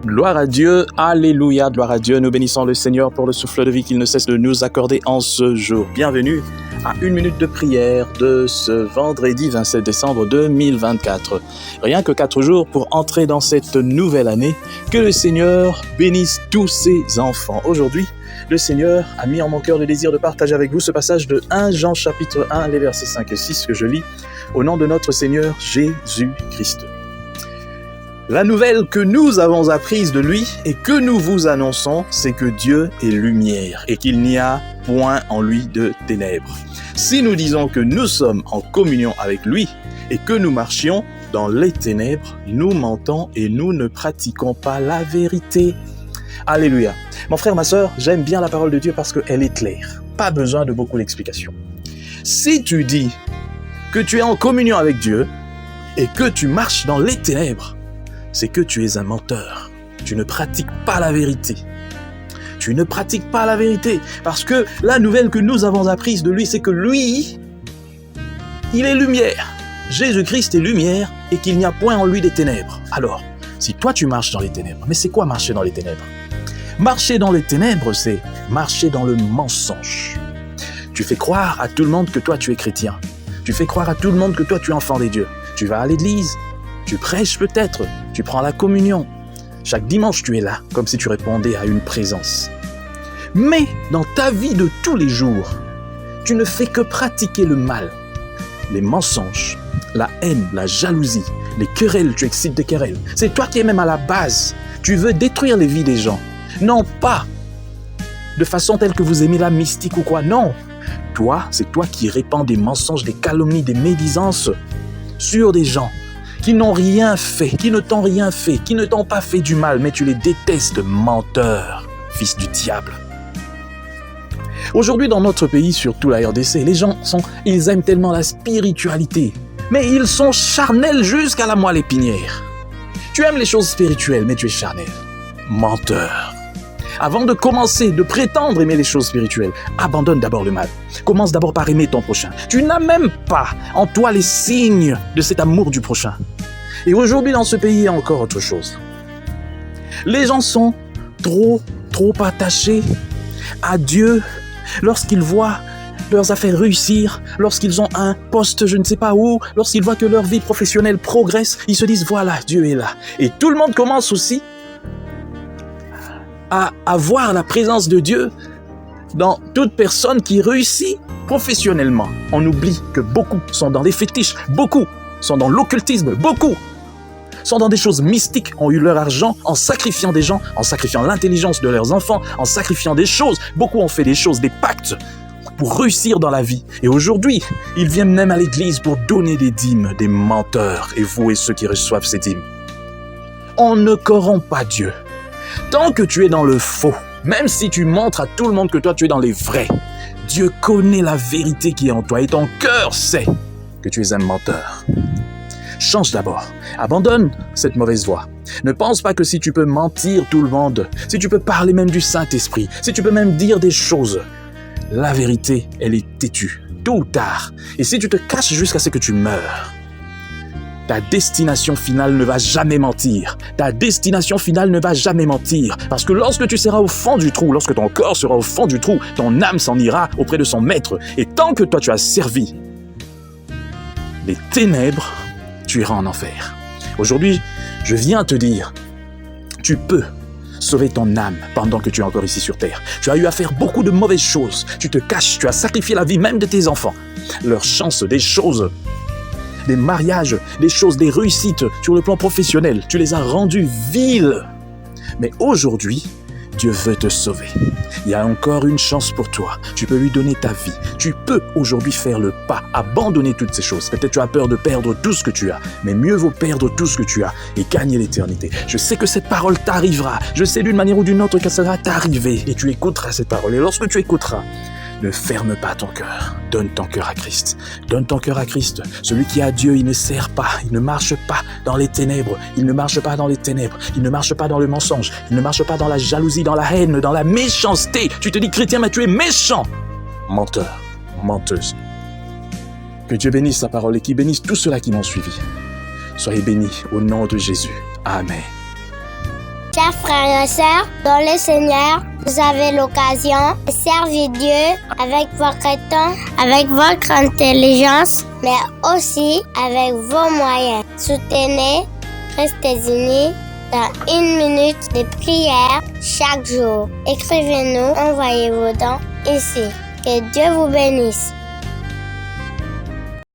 Gloire à Dieu, alléluia, gloire à Dieu. Nous bénissons le Seigneur pour le souffle de vie qu'il ne cesse de nous accorder en ce jour. Bienvenue à une minute de prière de ce vendredi 27 décembre 2024. Rien que 4 jours pour entrer dans cette nouvelle année. Que le Seigneur bénisse tous ses enfants. Aujourd'hui, le Seigneur a mis en mon cœur le désir de partager avec vous ce passage de 1 Jean chapitre 1, les versets 5 et 6 que je lis au nom de notre Seigneur Jésus-Christ. La nouvelle que nous avons apprise de lui et que nous vous annonçons, c'est que Dieu est lumière et qu'il n'y a point en lui de ténèbres. Si nous disons que nous sommes en communion avec lui et que nous marchions dans les ténèbres, nous mentons et nous ne pratiquons pas la vérité. Alléluia. Mon frère, ma sœur, j'aime bien la parole de Dieu parce qu'elle est claire. Pas besoin de beaucoup d'explications. Si tu dis que tu es en communion avec Dieu et que tu marches dans les ténèbres, c'est que tu es un menteur. Tu ne pratiques pas la vérité. Tu ne pratiques pas la vérité. Parce que la nouvelle que nous avons apprise de lui, c'est que lui, il est lumière. Jésus-Christ est lumière et qu'il n'y a point en lui des ténèbres. Alors, si toi tu marches dans les ténèbres, mais c'est quoi marcher dans les ténèbres? Marcher dans les ténèbres, c'est marcher dans le mensonge. Tu fais croire à tout le monde que toi tu es chrétien. Tu fais croire à tout le monde que toi tu es enfant des dieux. Tu vas à l'église. Tu prêches peut-être, tu prends la communion. Chaque dimanche, tu es là, comme si tu répondais à une présence. Mais dans ta vie de tous les jours, tu ne fais que pratiquer le mal. Les mensonges, la haine, la jalousie, les querelles, tu excites des querelles. C'est toi qui es même à la base. Tu veux détruire les vies des gens. Non pas de façon telle que vous aimez la mystique ou quoi. Non. Toi, c'est toi qui répands des mensonges, des calomnies, des médisances sur des gens qui n'ont rien fait, qui ne t'ont rien fait, qui ne t'ont pas fait du mal, mais tu les détestes, menteurs, fils du diable. Aujourd'hui, dans notre pays, surtout la RDC, les gens ils aiment tellement la spiritualité, mais ils sont charnels jusqu'à la moelle épinière. Tu aimes les choses spirituelles, mais tu es charnel. Menteur. Avant de commencer, de prétendre aimer les choses spirituelles, abandonne d'abord le mal. Commence d'abord par aimer ton prochain. Tu n'as même pas en toi les signes de cet amour du prochain. Et aujourd'hui, dans ce pays, il y a encore autre chose. Les gens sont trop attachés à Dieu lorsqu'ils voient leurs affaires réussir, lorsqu'ils ont un poste je ne sais pas où, lorsqu'ils voient que leur vie professionnelle progresse, ils se disent voilà, Dieu est là. Et tout le monde commence aussi à voir la présence de Dieu dans toute personne qui réussit professionnellement. On oublie que beaucoup sont dans des fétiches, beaucoup sont dans l'occultisme, beaucoup sont dans des choses mystiques, ont eu leur argent en sacrifiant des gens, en sacrifiant l'intelligence de leurs enfants, en sacrifiant des choses. Beaucoup ont fait des choses, des pactes pour réussir dans la vie. Et aujourd'hui, ils viennent même à l'église pour donner des dîmes, des menteurs, et vous et ceux qui reçoivent ces dîmes. On ne corrompt pas Dieu. Tant que tu es dans le faux, même si tu montres à tout le monde que toi tu es dans les vrais, Dieu connaît la vérité qui est en toi et ton cœur sait que tu es un menteur. Change d'abord, abandonne cette mauvaise voie. Ne pense pas que si tu peux mentir tout le monde, si tu peux parler même du Saint-Esprit, si tu peux même dire des choses, la vérité, elle est têtue, tôt ou tard. Et si tu te caches jusqu'à ce que tu meurs, ta destination finale ne va jamais mentir. Ta destination finale ne va jamais mentir. Parce que lorsque tu seras au fond du trou, lorsque ton corps sera au fond du trou, ton âme s'en ira auprès de son maître. Et tant que toi tu as servi les ténèbres, tu iras en enfer. Aujourd'hui, je viens te dire, tu peux sauver ton âme pendant que tu es encore ici sur terre. Tu as eu à faire beaucoup de mauvaises choses. Tu te caches, tu as sacrifié la vie même de tes enfants. Leur chance, des choses, des mariages, des choses, des réussites sur le plan professionnel. Tu les as rendus viles. Mais aujourd'hui, Dieu veut te sauver. Il y a encore une chance pour toi. Tu peux lui donner ta vie. Tu peux aujourd'hui faire le pas, abandonner toutes ces choses. Peut-être tu as peur de perdre tout ce que tu as, mais mieux vaut perdre tout ce que tu as et gagner l'éternité. Je sais que cette parole t'arrivera. Je sais d'une manière ou d'une autre qu'elle sera t'arriver et tu écouteras cette parole. Et lorsque tu écouteras, ne ferme pas ton cœur. Donne ton cœur à Christ. Donne ton cœur à Christ. Celui qui a Dieu, il ne sert pas. Il ne marche pas dans les ténèbres. Il ne marche pas dans les ténèbres. Il ne marche pas dans le mensonge. Il ne marche pas dans la jalousie, dans la haine, dans la méchanceté. Tu te dis chrétien, mais tu es méchant. Menteur, menteuse. Que Dieu bénisse sa parole et qu'il bénisse tous ceux-là qui m'ont suivi. Soyez bénis au nom de Jésus. Amen. Chers frères et sœurs, dans le Seigneur, vous avez l'occasion de servir Dieu avec votre temps, avec votre intelligence, mais aussi avec vos moyens. Soutenez, restez unis dans 1 minute de prière chaque jour. Écrivez-nous, envoyez vos dons ici. Que Dieu vous bénisse.